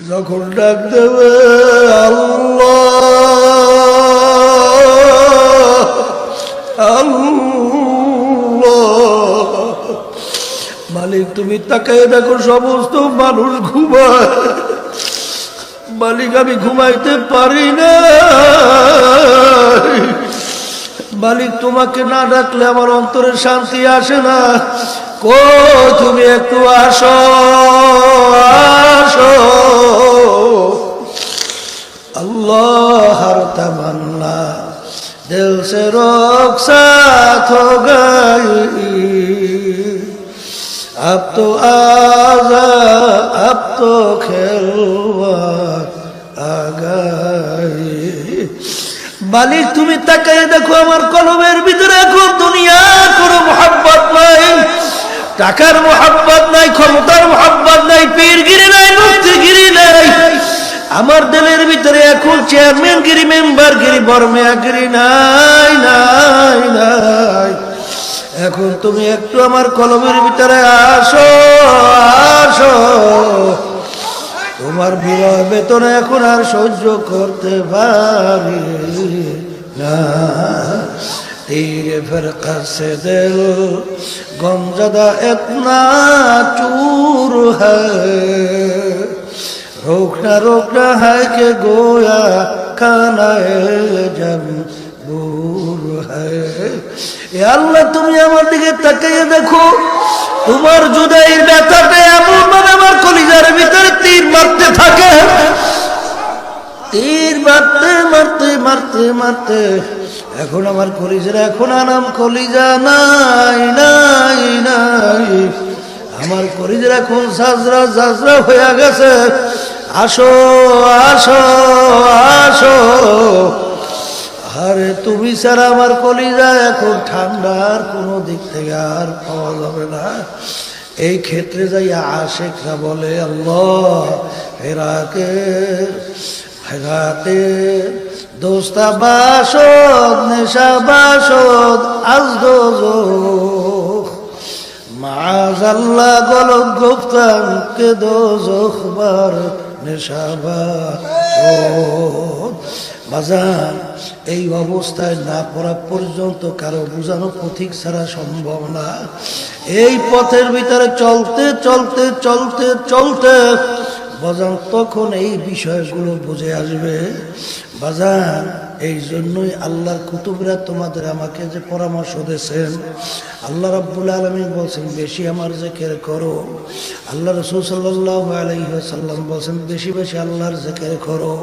যখন ডাক দেবে আল্লাহ আল্লাহ, মালিক তুমি তাকায় দেখো সমস্ত মানুষ ঘুমায়, মালিক আমি ঘুমাইতে পারি না। মালিক তোমাকে না ডাকলে আমার অন্তরে শান্তি আসে না। তুমি একটু আসো আসো। अल्लाह हर तमन्ना दिल से रुखसत हो गई, अब तो आजा अब तो खिलवत आ गई। मालिक তুমি তাকায় দেখো আমার কলবের ভিতরে এখন দুনিয়া কোনো মোহাব্বত নাই, টাকার মোহাব্বত নাই, ক্ষমতার মোহাব্বত নাই, পীরগিরি নাই, মুফতিগিরি নাই। আমার দিলের ভিতরে এখন চেয়ারম্যানগিরি, মেম্বারগিরি, বরমেয়াগিরি নাই নাই নাই। এখন তুমি একটু আমার কলমের ভিতরে আসো আসো। তোমার বিরহ বেতন এখন আর সহ্য করতে পারি না। तेरे फरका से दिल गमज़दा इतना चूर है, रोकना है कि गोया खाना जब दूर है। या अल्लाह তুমি আমার দিকে তাকিয়ে দেখো, তোমার জুদাইর ব্যথাটা এমন ভাবে আমার কলিজার ভিতরে তীর মারতে থাকে, তীর মারতে মারতে মারতে মারতে এখন আমার কলিজার এখন আনাম কলিজা নাই নাই নাই। আমার কলিজার এখন সাজরা সাজরা হয়ে গেছে। আসো আসো আসো। আরে তুমি ছাড়া আমার কলিজা এখন ঠান্ডার কোনো দিক থেকে আর পাওয়া যাবে না। এই ক্ষেত্রে যাইয়া আশেকরা বলে আল্লাহ ফেরাতে দোস্তা বাসদ নেশা বাসদ আজ দোজখ মাআযাল্লাহ গলব গুফতান কে দোজখ বার নেশা বাসদ। বাজান এই অবস্থায় না পড়া পর্যন্ত কারো বোঝানো পথিক ছাড়া সম্ভব না। এই পথের ভিতরে চলতে চলতে চলতে চলতে বাজান তখন এই বিষয়গুলো বুঝে আসবে। বাজান এই জন্যই আল্লাহর কুতুবরা তোমাদের আমাকে যে পরামর্শ দিয়েছেন, আল্লাহ রাব্বুল আলামিন বলছেন বেশি আমার জিকির করো। আল্লাহ রাসূল সাল্লাল্লাহু আলাইহি ওয়াসাল্লাম বলছেন বেশি বেশি আল্লাহর জিকির করো।